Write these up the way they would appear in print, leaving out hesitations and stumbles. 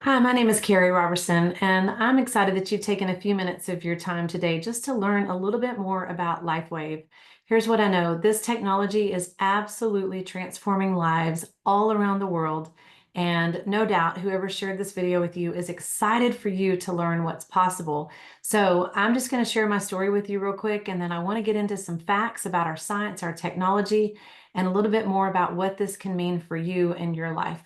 Hi, my name is Carrie Robertson, and I'm excited that you've taken a few minutes of your time today just to learn a little bit more about LifeWave. Here's what I know. This technology is absolutely transforming lives all around the world, and no doubt whoever shared this video with you is excited for you to learn what's possible. So I'm just going to share my story with you real quick, and then I want to get into some facts about our science, our technology, and a little bit more about what this can mean for you and your life.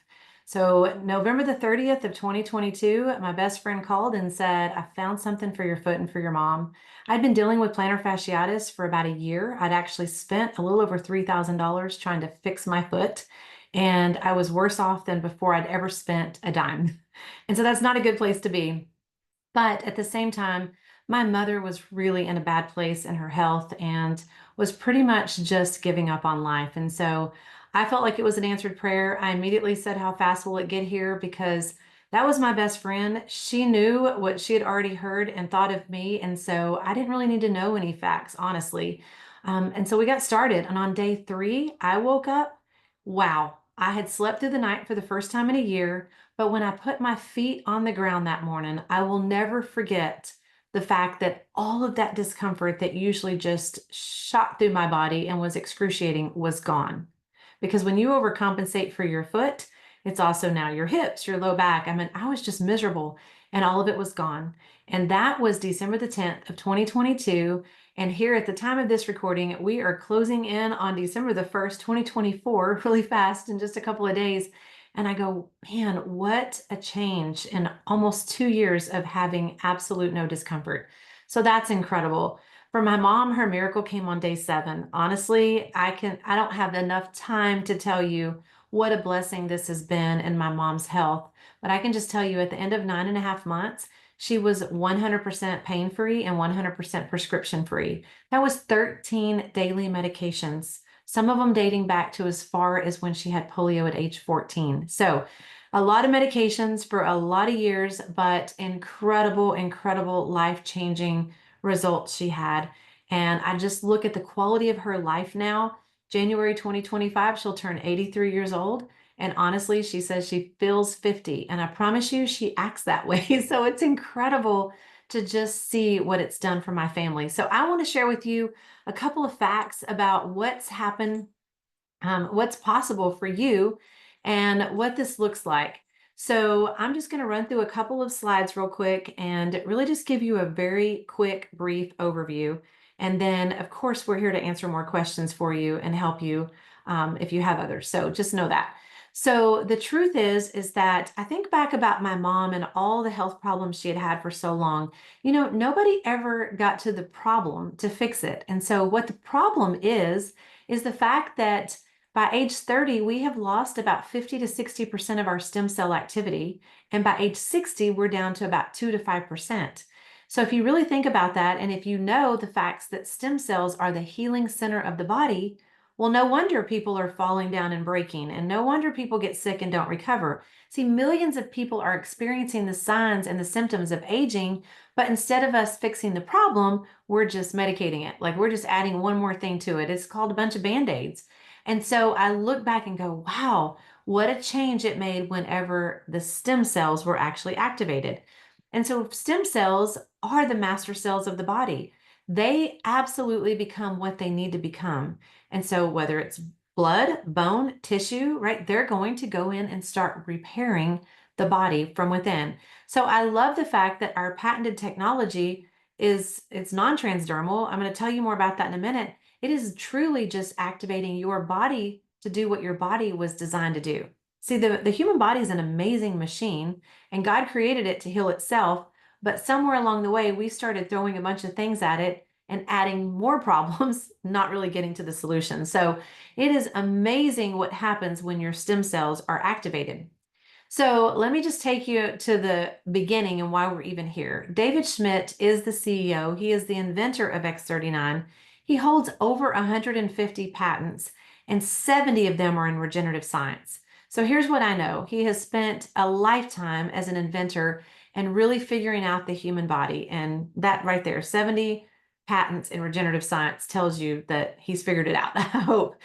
So November the 30th of 2022, my best friend called and said, I found something for your foot and for your mom. I'd been dealing with plantar fasciitis for about a year. I'd actually spent a little over $3,000 trying to fix my foot, and I was worse off than before I'd ever spent a dime. And so that's not a good place to be. But at the same time, my mother was really in a bad place in her health and was pretty much just giving up on life. And so I felt like it was an answered prayer. I immediately said, how fast will it get here? Because that was my best friend. She knew what she had already heard and thought of me. And so I didn't really need to know any facts, honestly. And so we got started. And on day 3, I woke up. Wow, I had slept through the night for the first time in a year. But when I put my feet on the ground that morning, I will never forget the fact that all of that discomfort that usually just shot through my body and was excruciating was gone. Because when you overcompensate for your foot, it's also now your hips, your low back. I mean, I was just miserable and all of it was gone. And that was December the 10th of 2022. And here at the time of this recording, we are closing in on December the 1st, 2024, really fast in just a couple of days. And I go, man, what a change in almost 2 years of having absolute no discomfort. So that's incredible. For my mom, her miracle came on day 7. Honestly, I don't have enough time to tell you what a blessing this has been in my mom's health. But I can just tell you at the end of 9.5 months, she was 100% pain-free and 100% prescription-free. That was 13 daily medications, some of them dating back to as far as when she had polio at age 14. So a lot of medications for a lot of years, but incredible, incredible life-changing results she had. And I just look at the quality of her life now. January 2025, she'll turn 83 years old. And honestly, she says she feels 50. And I promise you, she acts that way. So it's incredible to just see what it's done for my family. So I want to share with you a couple of facts about what's happened, what's possible for you, and what this looks like. So I'm just going to run through a couple of slides real quick and really just give you a very quick, brief overview. And then, of course, we're here to answer more questions for you and help you if you have others. So just know that. So the truth is that I think back about my mom and all the health problems she had had for so long. Nobody ever got to the problem to fix it. And so what the problem is the fact that by age 30, we have lost about 50 to 60% of our stem cell activity. And by age 60, we're down to about 2 to 5%. So if you really think about that, and if you know the facts that stem cells are the healing center of the body, well, no wonder people are falling down and breaking, and no wonder people get sick and don't recover. See, millions of people are experiencing the signs and the symptoms of aging, but instead of us fixing the problem, we're just medicating it. Like we're just adding one more thing to it. It's called a bunch of Band-Aids. And so I look back and go, wow, what a change it made whenever the stem cells were actually activated. And so stem cells are the master cells of the body. They absolutely become what they need to become. And so whether it's blood, bone, tissue, right, they're going to go in and start repairing the body from within. So I love the fact that our patented technology it's non-transdermal. I'm going to tell you more about that in a minute. It is truly just activating your body to do what your body was designed to do. See, the human body is an amazing machine, and God created it to heal itself. But somewhere along the way, we started throwing a bunch of things at it and adding more problems, not really getting to the solution. So it is amazing what happens when your stem cells are activated. So let me just take you to the beginning and why we're even here. David Schmidt is the CEO. He is the inventor of X39. He holds over 150 patents, and 70 of them are in regenerative science. So here's what I know. He has spent a lifetime as an inventor and really figuring out the human body. And that right there, 70 patents in regenerative science tells you that he's figured it out, I hope.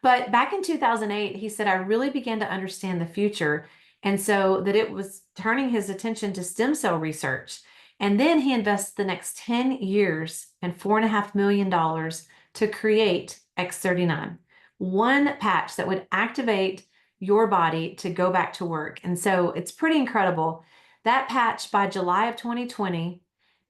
But back in 2008, he said, I really began to understand the future. And so that it was turning his attention to stem cell research. And then he invests the next 10 years and $4.5 million to create X39, one patch that would activate your body to go back to work. And so it's pretty incredible. That patch, by July of 2020,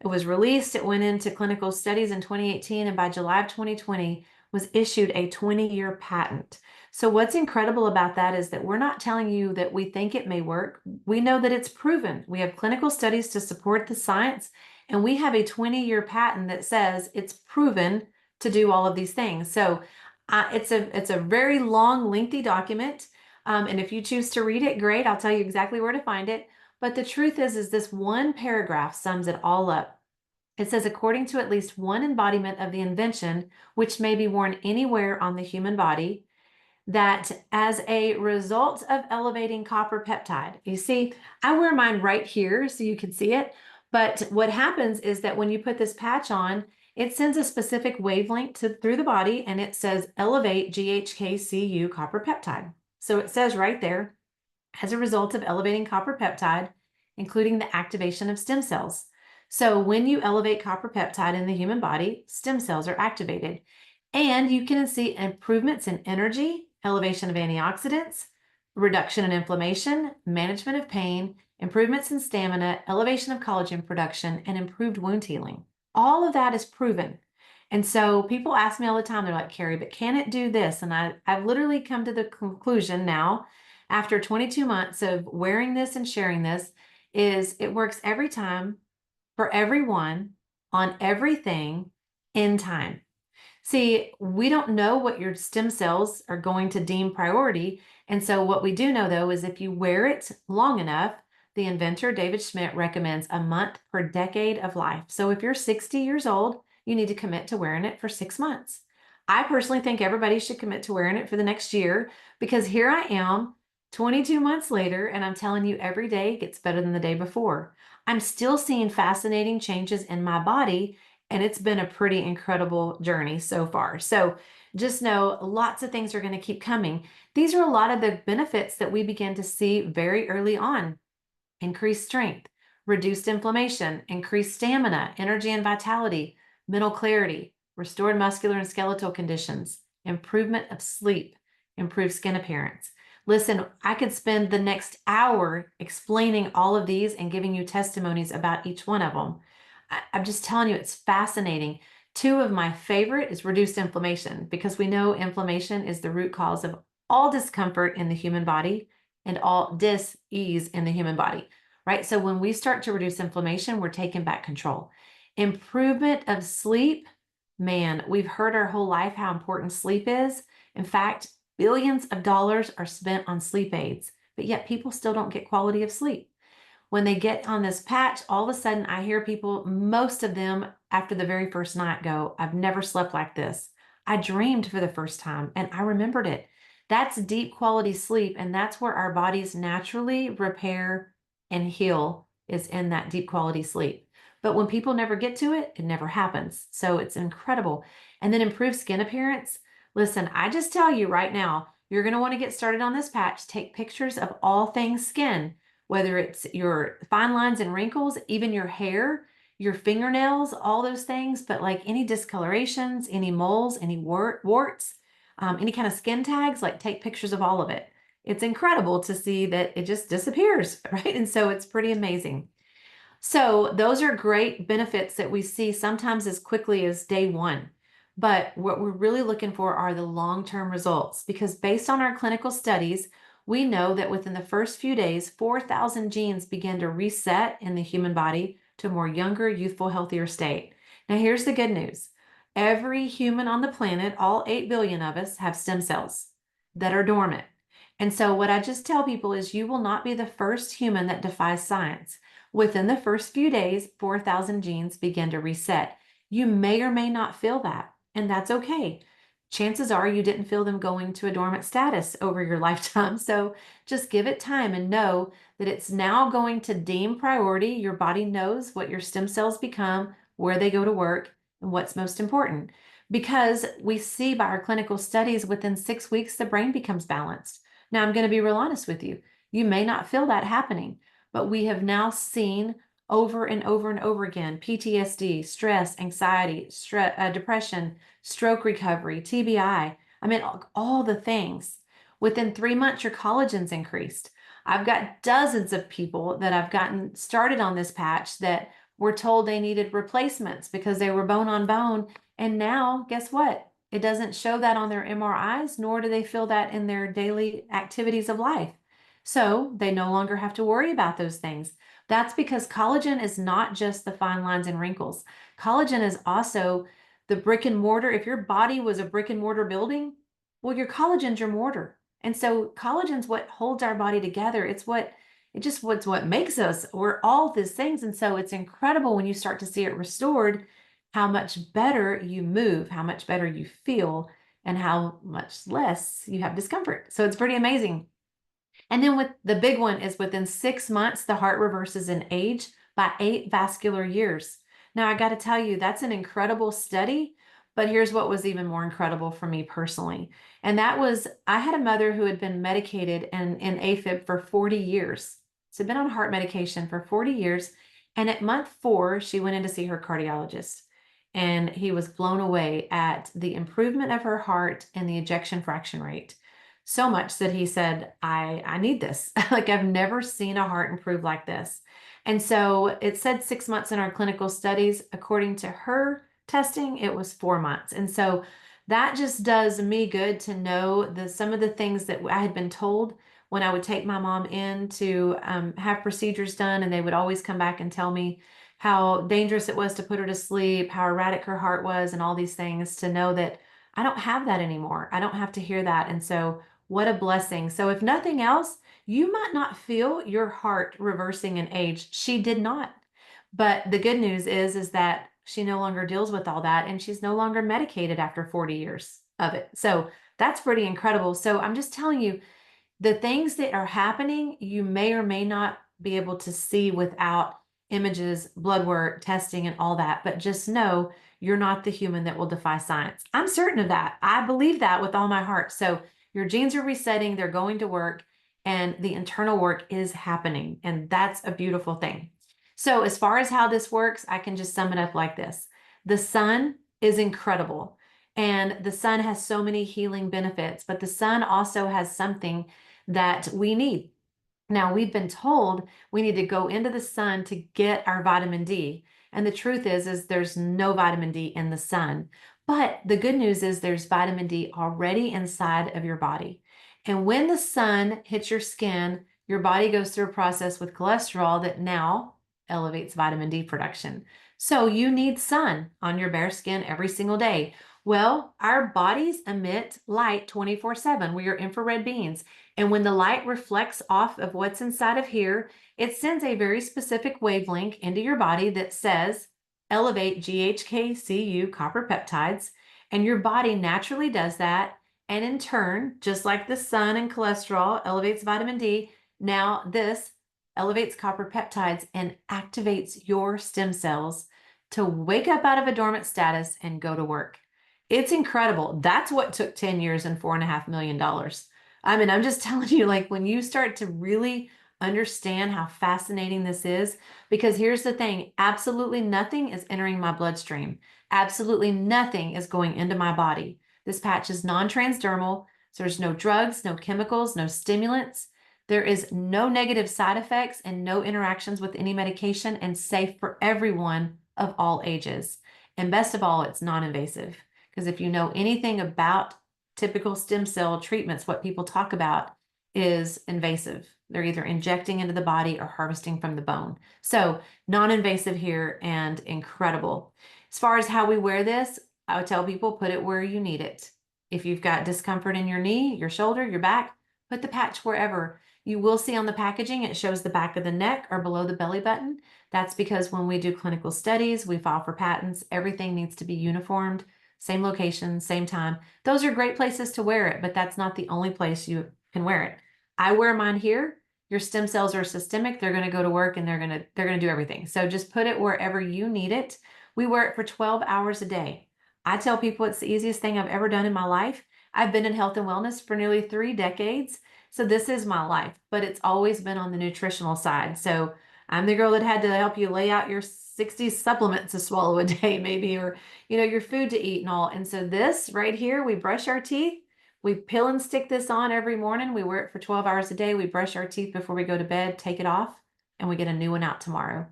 it was released. It went into clinical studies in 2018, and by July of 2020 was issued a 20-year patent. So what's incredible about that is that we're not telling you that we think it may work. We know that it's proven. We have clinical studies to support the science, and we have a 20-year patent that says it's proven to do all of these things. So it's a very long, lengthy document. And if you choose to read it, great. I'll tell you exactly where to find it. But the truth is this one paragraph sums it all up. It says, according to at least one embodiment of the invention, which may be worn anywhere on the human body, that as a result of elevating copper peptide, you see, I wear mine right here so you can see it. But what happens is that when you put this patch on, it sends a specific wavelength through the body, and it says elevate GHKCU copper peptide. So it says right there, as a result of elevating copper peptide, including the activation of stem cells. So when you elevate copper peptide in the human body, stem cells are activated. And you can see improvements in energy, elevation of antioxidants, reduction in inflammation, management of pain, improvements in stamina, elevation of collagen production, and improved wound healing. All of that is proven. And so people ask me all the time, they're like, Carrie, but can it do this? And I've literally come to the conclusion now, after 22 months of wearing this and sharing this, is it works every time for everyone on everything in time. See, we don't know what your stem cells are going to deem priority. And so what we do know, though, is if you wear it long enough, the inventor, David Schmidt, recommends a month per decade of life. So if you're 60 years old, you need to commit to wearing it for 6 months. I personally think everybody should commit to wearing it for the next year, because here I am 22 months later, and I'm telling you every day gets better than the day before. I'm still seeing fascinating changes in my body, and it's been a pretty incredible journey so far. So just know lots of things are going to keep coming. These are a lot of the benefits that we begin to see very early on. Increased strength, reduced inflammation, increased stamina, energy and vitality, mental clarity, restored muscular and skeletal conditions, improvement of sleep, improved skin appearance. Listen, I could spend the next hour explaining all of these and giving you testimonies about each one of them. I'm just telling you, it's fascinating. Two of my favorite is reduced inflammation, because we know inflammation is the root cause of all discomfort in the human body and all dis-ease in the human body, right? So when we start to reduce inflammation, we're taking back control. Improvement of sleep, man, we've heard our whole life how important sleep is. In fact, billions of dollars are spent on sleep aids, but yet people still don't get quality of sleep. When they get on this patch, all of a sudden I hear people, most of them after the very first night, go, I've never slept like this. I dreamed for the first time and I remembered it. That's deep quality sleep, and that's where our bodies naturally repair and heal, is in that deep quality sleep. But when people never get to it, it never happens. So it's incredible. And then improved skin appearance. Listen, I just tell you right now, you're going to want to get started on this patch. Take pictures of all things skin, whether it's your fine lines and wrinkles, even your hair, your fingernails, all those things, but like any discolorations, any moles, any warts, any kind of skin tags, like take pictures of all of it. It's incredible to see that it just disappears, right? And so it's pretty amazing. So those are great benefits that we see sometimes as quickly as day one. But what we're really looking for are the long-term results, because based on our clinical studies, we know that within the first few days, 4,000 genes begin to reset in the human body to a more younger, youthful, healthier state. Now, here's the good news. Every human on the planet, all 8 billion of us, have stem cells that are dormant. And so what I just tell people is you will not be the first human that defies science. Within the first few days, 4,000 genes begin to reset. You may or may not feel that, and that's okay. Chances are you didn't feel them going to a dormant status over your lifetime. So just give it time and know that it's now going to deem priority. Your body knows what your stem cells become, where they go to work, and what's most important. Because we see by our clinical studies, within 6 weeks, the brain becomes balanced. Now, I'm going to be real honest with you. You may not feel that happening, but we have now seen over and over and over again PTSD, stress, anxiety, depression, stroke recovery, TBI. I mean, all the things. Within 3 months, your collagen's increased. I've got dozens of people that I've gotten started on this patch that were told they needed replacements because they were bone on bone. And now, guess what? It doesn't show that on their MRIs, nor do they feel that in their daily activities of life. So they no longer have to worry about those things. That's because collagen is not just the fine lines and wrinkles. Collagen is also the brick and mortar. If your body was a brick and mortar building, well, your collagen's your mortar. And so collagen's what holds our body together. What's what makes us. We're all these things. And so it's incredible when you start to see it restored, how much better you move, how much better you feel, and how much less you have discomfort. So it's pretty amazing. And then with the big one is within 6 months, the heart reverses in age by 8 vascular years. Now, I got to tell you, that's an incredible study, but here's what was even more incredible for me personally. And that was, I had a mother who had been medicated in AFib for 40 years. So been on heart medication for 40 years. And at month 4, she went in to see her cardiologist. And he was blown away at the improvement of her heart and the ejection fraction rate. So much that he said, I need this. Like, I've never seen a heart improve like this. And so it said 6 months in our clinical studies. According to her testing, it was 4 months. And so that just does me good to know some of the things that I had been told when I would take my mom in to have procedures done, and they would always come back and tell me how dangerous it was to put her to sleep, how erratic her heart was, and all these things, to know that I don't have that anymore. I don't have to hear that. And so what a blessing. So if nothing else, you might not feel your heart reversing in age. She did not. But the good news is that she no longer deals with all that, and she's no longer medicated after 40 years of it. So that's pretty incredible. So I'm just telling you, the things that are happening, you may or may not be able to see without images, blood work, testing, and all that. But just know you're not the human that will defy science. I'm certain of that. I believe that with all my heart. So your genes are resetting, they're going to work, and the internal work is happening. And that's a beautiful thing. So as far as how this works, I can just sum it up like this. The sun is incredible, and the sun has so many healing benefits, but the sun also has something that we need. Now, we've been told we need to go into the sun to get our vitamin D. And the truth is there's no vitamin D in the sun. But the good news is there's vitamin D already inside of your body. And when the sun hits your skin, your body goes through a process with cholesterol that now elevates vitamin D production. So you need sun on your bare skin every single day. Well, our bodies emit light 24/7. We are infrared beings. And when the light reflects off of what's inside of here, it sends a very specific wavelength into your body that says, elevate GHKCU copper peptides. And your body naturally does that. And in turn, just like the sun and cholesterol elevates vitamin D, now this elevates copper peptides and activates your stem cells to wake up out of a dormant status and go to work. It's incredible. That's what took 10 years and $4.5 million. I mean, I'm just telling you, like, when you start to really understand how fascinating this is, because here's the thing, absolutely nothing is entering my bloodstream. Absolutely nothing is going into my body. This patch is non-transdermal, so there's no drugs, no chemicals, no stimulants. There is no negative side effects and no interactions with any medication, and safe for everyone of all ages. And best of all, it's non-invasive. Because if you know anything about typical stem cell treatments, what people talk about is invasive. They're either injecting into the body or harvesting from the bone. So non-invasive here, and incredible. As far as how we wear this, I would tell people, put it where you need it. If you've got discomfort in your knee, your shoulder, your back, put the patch wherever. You will see on the packaging, it shows the back of the neck or below the belly button. That's because when we do clinical studies, we file for patents, everything needs to be uniformed, same location, same time. Those are great places to wear it, but that's not the only place you can wear it. I wear mine here. Your stem cells are systemic. They're going to go to work, and they're going to do everything. So just put it wherever you need it. We wear it for 12 hours a day. I tell people it's the easiest thing I've ever done in my life. I've been in health and wellness for nearly 3 decades. So this is my life, but it's always been on the nutritional side. So I'm the girl that had to help you lay out your 60 supplements to swallow a day, maybe, or, your food to eat and all. And so this right here, we brush our teeth. We peel and stick this on every morning. We wear it for 12 hours a day. We brush our teeth before we go to bed, take it off, and we get a new one out tomorrow.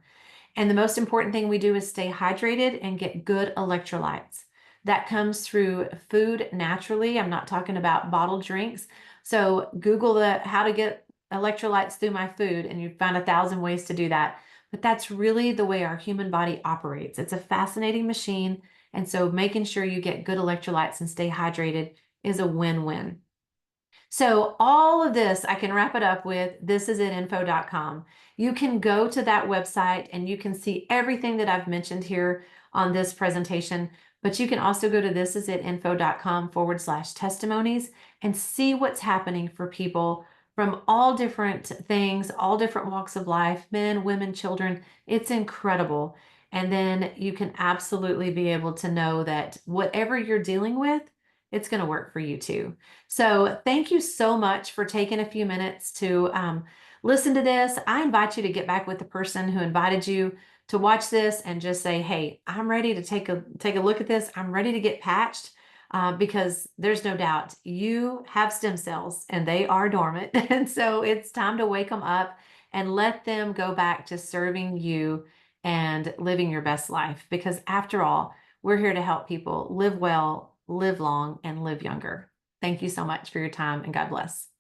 And the most important thing we do is stay hydrated and get good electrolytes. That comes through food naturally. I'm not talking about bottled drinks. So Google the how to get electrolytes through my food, and you find 1,000 ways to do that. But that's really the way our human body operates. It's a fascinating machine. And so making sure you get good electrolytes and stay hydrated is a win-win. So all of this, I can wrap it up with thisisitinfo.com. You can go to that website and you can see everything that I've mentioned here on this presentation, but you can also go to thisisitinfo.com/testimonies and see what's happening for people from all different things, all different walks of life, men, women, children. It's incredible. And then you can absolutely be able to know that whatever you're dealing with, it's going to work for you too. So thank you so much for taking a few minutes to listen to this. I invite you to get back with the person who invited you to watch this and just say, hey, I'm ready to take a look at this. I'm ready to get patched because there's no doubt you have stem cells and they are dormant. And so it's time to wake them up and let them go back to serving you and living your best life. Because after all, we're here to help people live well, live long, and live younger. Thank you so much for your time, and God bless.